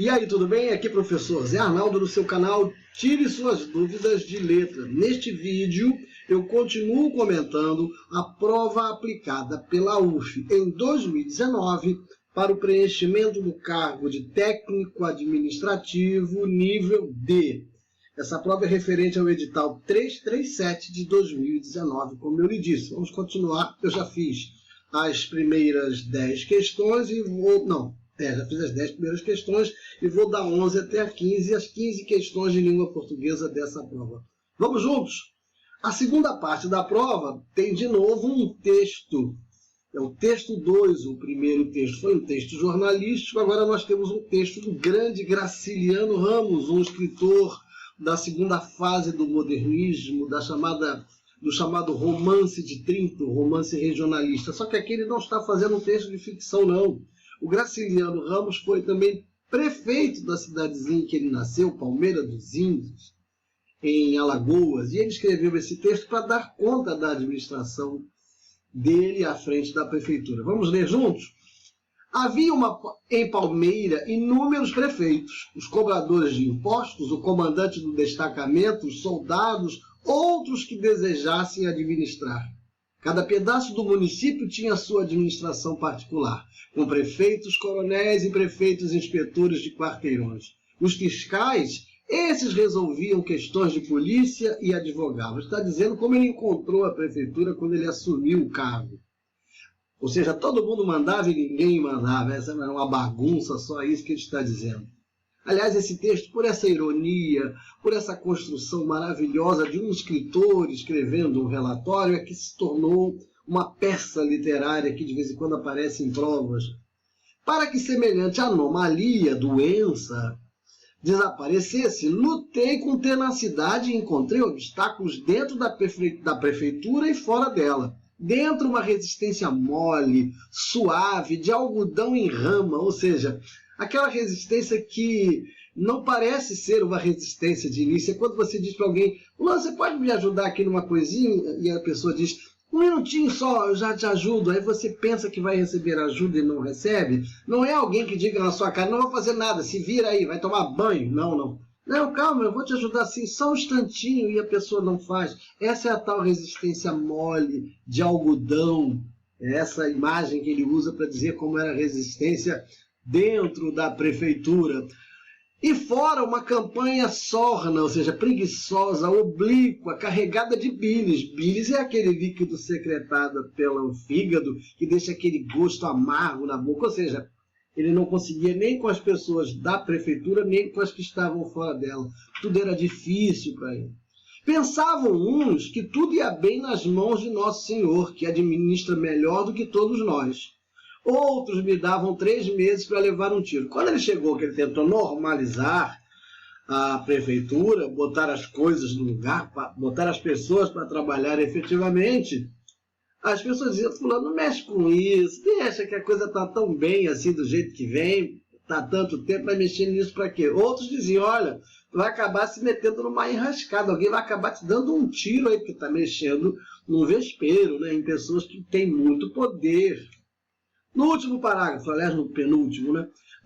E aí, tudo bem? Aqui professor Zé Arnaldo do seu canal Tire Suas Dúvidas de Letra. Neste vídeo eu continuo comentando a prova aplicada pela UF em 2019 para o preenchimento do cargo de técnico administrativo nível D. Essa prova é referente ao edital 337 de 2019, como eu lhe disse. Vamos continuar, eu já fiz as primeiras 10 questões e vou... já fiz as 10 primeiras questões e vou dar 11 até a 15, as 15 questões de língua portuguesa dessa prova. Vamos juntos? A segunda parte da prova tem de novo um texto. É o texto 2, o primeiro texto foi um texto jornalístico, agora nós temos um texto do grande Graciliano Ramos, um escritor da segunda fase do modernismo, do chamado romance de Trinto, romance regionalista. Só que aqui ele não está fazendo um texto de ficção, não. O Graciliano Ramos foi também prefeito da cidadezinha em que ele nasceu, Palmeira dos Índios, em Alagoas, e ele escreveu esse texto para dar conta da administração dele à frente da prefeitura. Vamos ler juntos? Havia em Palmeira inúmeros prefeitos, os cobradores de impostos, o comandante do destacamento, os soldados, outros que desejassem administrar. Cada pedaço do município tinha sua administração particular, com prefeitos, coronéis e prefeitos inspetores de quarteirões. Os fiscais, esses resolviam questões de polícia e advogavam. Está dizendo como ele encontrou a prefeitura quando ele assumiu o cargo. Ou seja, todo mundo mandava e ninguém mandava. Essa era uma bagunça, só isso que ele está dizendo. Aliás, esse texto, por essa ironia, por essa construção maravilhosa de um escritor escrevendo um relatório, é que se tornou uma peça literária que de vez em quando aparece em provas. Para que semelhante anomalia, doença, desaparecesse, lutei com tenacidade e encontrei obstáculos dentro da prefeitura e fora dela. Dentro uma resistência mole, suave, de algodão em rama, ou seja, aquela resistência que não parece ser uma resistência de início. É quando você diz para alguém, você pode me ajudar aqui numa coisinha? E a pessoa diz, um minutinho só, eu já te ajudo. Aí você pensa que vai receber ajuda e não recebe. Não é alguém que diga na sua cara, não vou fazer nada, se vira aí, vai tomar banho. Não, calma, eu vou te ajudar assim, só um instantinho, e a pessoa não faz. Essa é a tal resistência mole, de algodão. É essa imagem que ele usa para dizer como era a resistência dentro da prefeitura. E fora uma campanha sorna, ou seja, preguiçosa, oblíqua, carregada de bilis. Bilis é aquele líquido secretado pelo fígado que deixa aquele gosto amargo na boca. Ou seja, ele não conseguia nem com as pessoas da prefeitura, nem com as que estavam fora dela. Tudo era difícil para ele. Pensavam uns que tudo ia bem nas mãos de Nosso Senhor, que administra melhor do que todos nós. Outros me davam 3 meses para levar um tiro. Quando ele chegou, que ele tentou normalizar a prefeitura, botar as coisas no lugar, botar as pessoas para trabalhar efetivamente, as pessoas diziam, fulano, não mexe com isso, deixa que a coisa está tão bem assim do jeito que vem, está tanto tempo, vai mexer nisso para quê? Outros diziam, olha, tu vai acabar se metendo numa enrascada, alguém vai acabar te dando um tiro aí, porque está mexendo num vespeiro, né, em pessoas que têm muito poder. No último parágrafo, aliás, no penúltimo,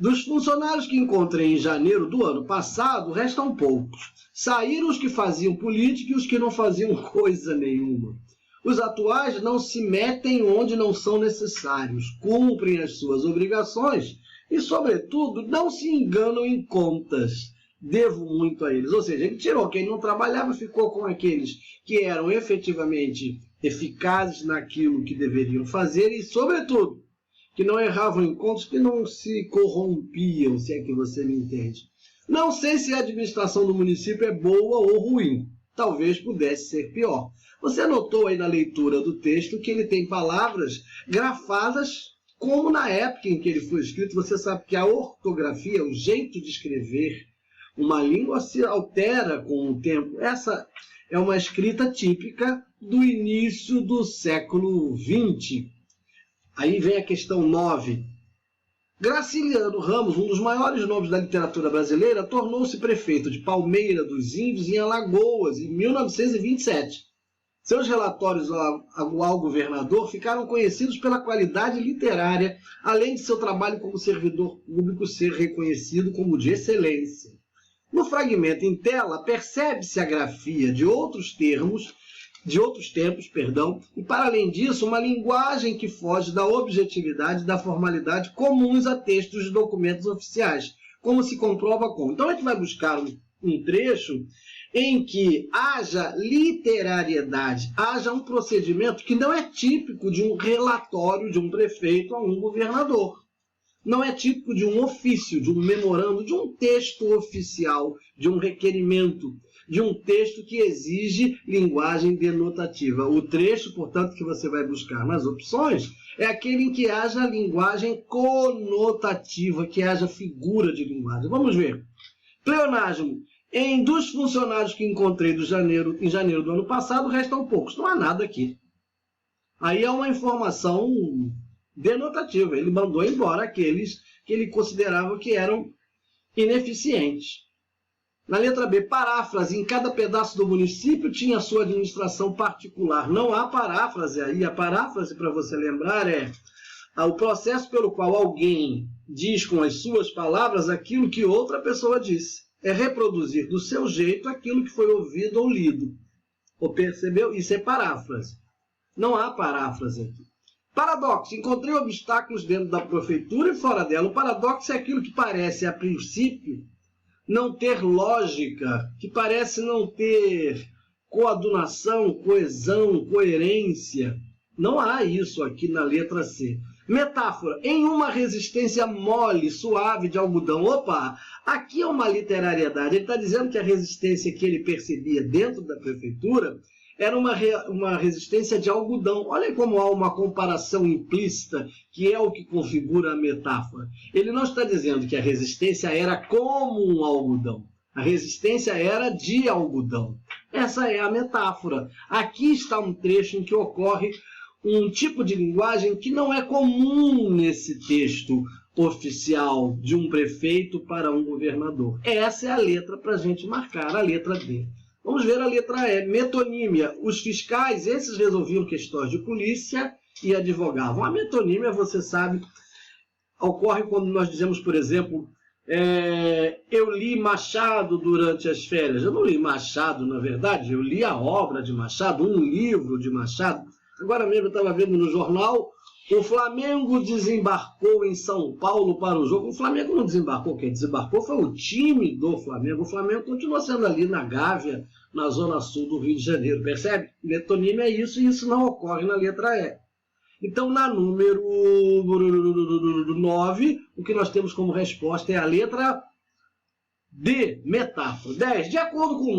dos funcionários que encontrei em janeiro do ano passado, restam poucos. Saíram os que faziam política e os que não faziam coisa nenhuma. Os atuais não se metem onde não são necessários, cumprem as suas obrigações e, sobretudo, não se enganam em contas. Devo muito a eles. Ou seja, ele tirou quem não trabalhava, ficou com aqueles que eram efetivamente eficazes naquilo que deveriam fazer e, sobretudo, que não erravam em contas, que não se corrompiam, se é que você me entende. Não sei se a administração do município é boa ou ruim. Talvez pudesse ser pior. Você notou aí na leitura do texto que ele tem palavras grafadas como na época em que ele foi escrito. Você sabe que a ortografia, o jeito de escrever uma língua se altera com o tempo. Essa é uma escrita típica do início do século XX. Aí vem a questão 9. Graciliano Ramos, um dos maiores nomes da literatura brasileira, tornou-se prefeito de Palmeira dos Índios em Alagoas, em 1927. Seus relatórios ao governador ficaram conhecidos pela qualidade literária, além de seu trabalho como servidor público ser reconhecido como de excelência. No fragmento em tela, percebe-se a grafia de outros tempos, e para além disso, uma linguagem que foge da objetividade e da formalidade comuns a textos de documentos oficiais, como se comprova com. Então a gente vai buscar um trecho em que haja literariedade, haja um procedimento que não é típico de um relatório de um prefeito a um governador. Não é típico de um ofício, de um memorando, de um texto oficial, de um requerimento, de um texto que exige linguagem denotativa. O trecho, portanto, que você vai buscar nas opções é aquele em que haja linguagem conotativa, que haja figura de linguagem. Vamos ver. Pleonasmo. Dos funcionários que encontrei em janeiro do ano passado, restam poucos. Não há nada aqui. Aí é uma informação denotativa. Ele mandou embora aqueles que ele considerava que eram ineficientes. Na letra B, paráfrase. Em cada pedaço do município tinha sua administração particular. Não há paráfrase aí. A paráfrase, para você lembrar, é o processo pelo qual alguém diz com as suas palavras aquilo que outra pessoa disse. É reproduzir do seu jeito aquilo que foi ouvido ou lido. Ou percebeu? Isso é paráfrase. Não há paráfrase aqui. Paradoxo. Encontrei obstáculos dentro da prefeitura e fora dela. O paradoxo é aquilo que parece, a princípio, não ter lógica, que parece não ter coadunação, coesão, coerência. Não há isso aqui na letra C. Metáfora. Em uma resistência mole, suave de algodão. Opa! Aqui é uma literariedade. Ele está dizendo que a resistência que ele percebia dentro da prefeitura era uma resistência de algodão. Olha como há uma comparação implícita, que é o que configura a metáfora. Ele não está dizendo que a resistência era como um algodão. A resistência era de algodão. Essa é a metáfora. Aqui está um trecho em que ocorre um tipo de linguagem que não é comum nesse texto oficial de um prefeito para um governador. Essa é a letra para a gente marcar, a letra D. Vamos ver a letra E, metonímia. Os fiscais, esses resolviam questões de polícia e advogavam. A metonímia, você sabe, ocorre quando nós dizemos, por exemplo, eu li Machado durante as férias. Eu não li Machado, na verdade, eu li a obra de Machado, um livro de Machado. Agora mesmo eu estava vendo no jornal, o Flamengo desembarcou em São Paulo para o jogo. O Flamengo não desembarcou, quem desembarcou foi o time do Flamengo. O Flamengo continua sendo ali na Gávea, na zona sul do Rio de Janeiro, percebe? Metonímia é isso e isso não ocorre na letra E. Então, na número 9, o que nós temos como resposta é a letra D, metáfora. 10. De acordo com o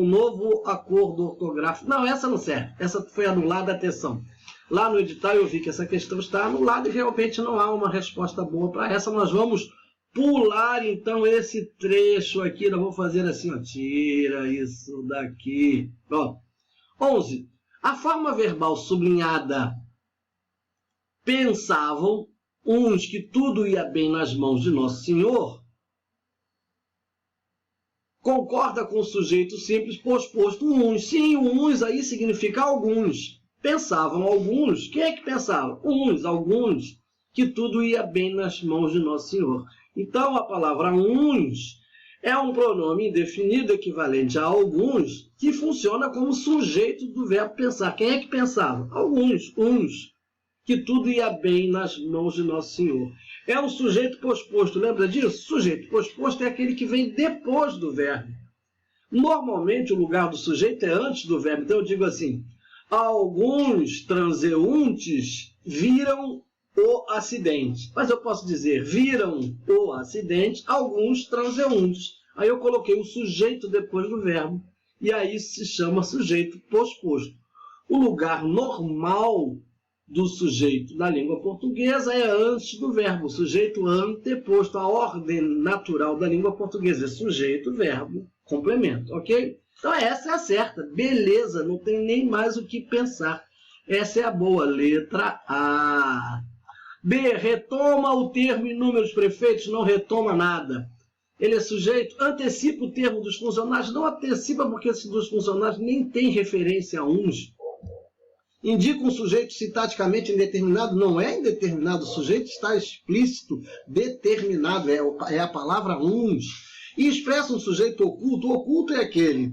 novo acordo ortográfico. Não, essa não serve. Essa foi anulada, atenção. Lá no edital eu vi que essa questão está anulada e realmente não há uma resposta boa para essa. Nós vamos pular, então, esse trecho aqui. Nós vamos fazer assim, ó. Tira isso daqui. Ó. 11. A forma verbal sublinhada. Pensavam uns que tudo ia bem nas mãos de Nosso Senhor. Concorda com o sujeito simples posposto uns. Sim, o uns aí significa alguns. Pensavam alguns. Quem é que pensava? Uns, alguns, que tudo ia bem nas mãos de Nosso Senhor. Então, a palavra uns é um pronome indefinido equivalente a alguns que funciona como sujeito do verbo pensar. Quem é que pensava? Alguns, uns, que tudo ia bem nas mãos de Nosso Senhor. É um sujeito posposto, lembra disso? Sujeito posposto é aquele que vem depois do verbo. Normalmente, o lugar do sujeito é antes do verbo. Então, eu digo assim, alguns transeuntes viram o acidente. Mas eu posso dizer, viram o acidente alguns transeuntes. Aí eu coloquei o sujeito depois do verbo. E aí se chama sujeito posposto. O lugar normal do sujeito na língua portuguesa é antes do verbo. Sujeito anteposto. A ordem natural da língua portuguesa é sujeito, verbo, complemento. Ok? Então essa é a certa. Beleza, não tem nem mais o que pensar. Essa é a boa. Letra A. B. Retoma o termo inúmeros prefeitos? Não retoma nada. Ele é sujeito, antecipa o termo dos funcionários, não antecipa porque esses dos funcionários nem tem referência a uns. Indica um sujeito sintaticamente indeterminado, não é indeterminado, o sujeito está explícito, determinado, é a palavra uns. E expressa um sujeito oculto. O oculto é aquele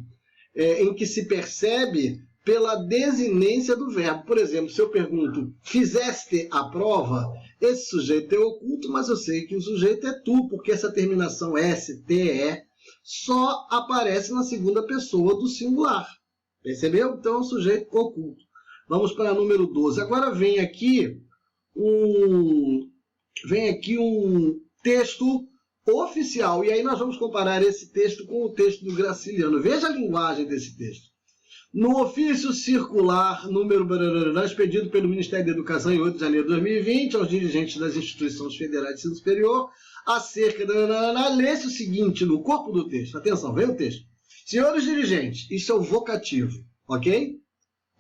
em que se percebe pela desinência do verbo. Por exemplo, se eu pergunto, fizeste a prova? Esse sujeito é oculto, mas eu sei que o sujeito é tu, porque essa terminação S-T-E só aparece na segunda pessoa do singular. Percebeu? Então é um sujeito oculto. Vamos para o número 12. Agora vem aqui um texto oficial. E aí nós vamos comparar esse texto com o texto do Graciliano. Veja a linguagem desse texto. No ofício circular número expedido pelo Ministério da Educação em 8 de janeiro de 2020 aos dirigentes das instituições federais de ensino superior, acerca lê-se o seguinte no corpo do texto. Atenção, vem o texto. Senhores dirigentes, isso é o vocativo, ok?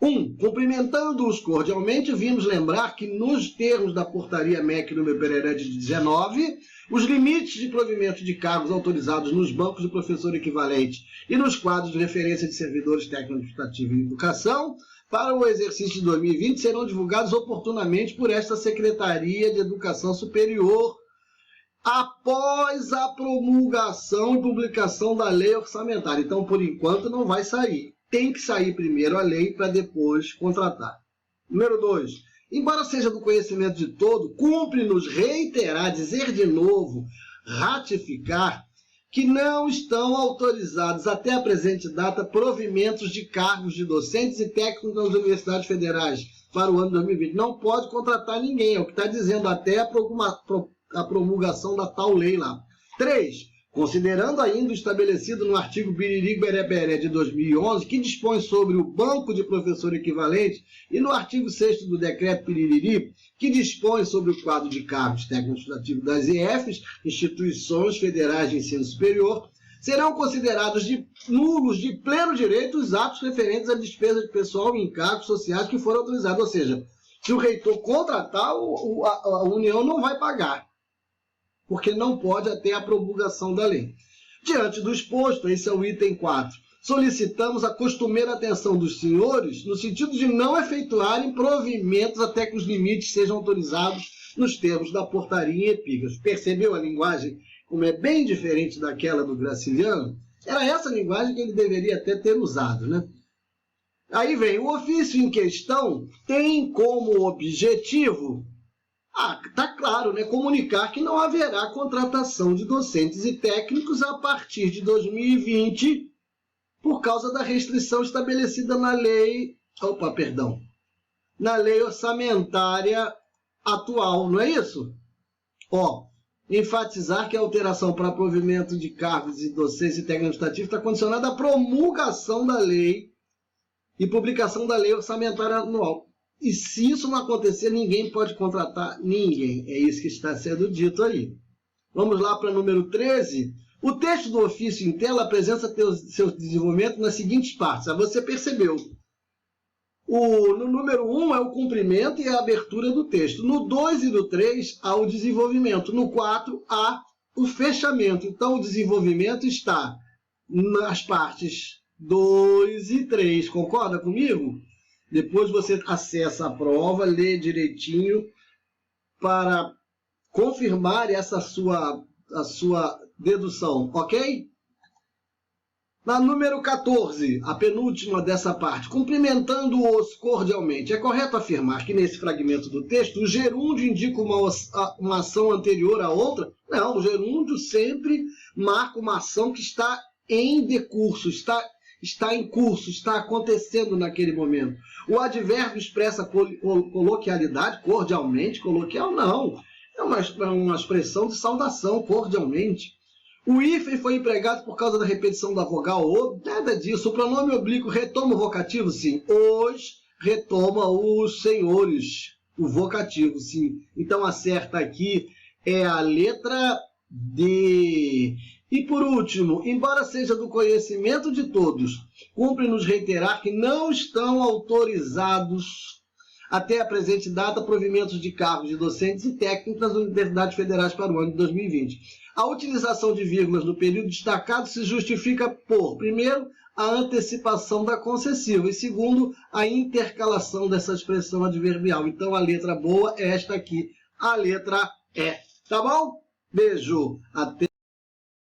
1. Cumprimentando-os cordialmente, vimos lembrar que nos termos da portaria MEC número de 19, os limites de provimento de cargos autorizados nos bancos de professor equivalente e nos quadros de referência de servidores técnico-administrativos e educação para o exercício de 2020 serão divulgados oportunamente por esta Secretaria de Educação Superior após a promulgação e publicação da lei orçamentária. Então, por enquanto, não vai sair. Tem que sair primeiro a lei para depois contratar. Número 2. Embora seja do conhecimento de todo, cumpre-nos reiterar, dizer de novo, ratificar, que não estão autorizados até a presente data provimentos de cargos de docentes e técnicos das universidades federais para o ano 2020. Não pode contratar ninguém, é o que está dizendo até a promulgação da tal lei lá. 3. Considerando ainda o estabelecido no artigo Biriri-Beré de 2011, que dispõe sobre o banco de professor equivalente, e no artigo 6º do decreto Biriri, que dispõe sobre o quadro de cargos técnico-administrativos das IFs, Instituições Federais de Ensino Superior, serão considerados nulos de pleno direito os atos referentes à despesa de pessoal e encargos sociais que foram autorizados. Ou seja, se o reitor contratar, a União não vai pagar, porque não pode até a promulgação da lei. Diante do exposto, esse é o item 4, solicitamos a costumeira atenção dos senhores no sentido de não efetuarem provimentos até que os limites sejam autorizados nos termos da portaria em epígrafo. Percebeu a linguagem como é bem diferente daquela do Graciliano? Era essa linguagem que ele deveria até ter usado, né? Aí vem, o ofício em questão tem como objetivo... está claro, né? Comunicar que não haverá contratação de docentes e técnicos a partir de 2020 por causa da restrição estabelecida na lei orçamentária atual, não é isso? Enfatizar que a alteração para provimento de cargos de docentes e técnicos administrativos está condicionada à promulgação da lei e publicação da lei orçamentária anual. E se isso não acontecer, ninguém pode contratar ninguém. É isso que está sendo dito aí. Vamos lá para o número 13. O texto do ofício em tela apresenta seu desenvolvimento nas seguintes partes. Você percebeu. No número 1 é o cumprimento e a abertura do texto. No 2 e no 3 há o desenvolvimento. No 4 há o fechamento. Então o desenvolvimento está nas partes 2 e 3. Concorda comigo? Depois você acessa a prova, lê direitinho para confirmar a sua dedução, ok? Na número 14, a penúltima dessa parte, cumprimentando-os cordialmente. É correto afirmar que nesse fragmento do texto o gerúndio indica uma ação anterior à outra? Não, o gerúndio sempre marca uma ação que está em decurso, está em curso, está acontecendo naquele momento. O advérbio expressa coloquialidade, cordialmente, coloquial não. É uma expressão de saudação, cordialmente. O hífen foi empregado por causa da repetição da vogal ou nada disso. O pronome oblíquo retoma o vocativo, sim. Os retoma os senhores, o vocativo, sim. Então acerta aqui é a letra D. E por último, embora seja do conhecimento de todos, cumpre-nos reiterar que não estão autorizados até a presente data provimentos de cargos de docentes e técnicos nas universidades federais para o ano de 2020. A utilização de vírgulas no período destacado se justifica por, primeiro, a antecipação da concessiva e, segundo, a intercalação dessa expressão adverbial. Então, a letra boa é esta aqui, a letra E. Tá bom? Beijo. Até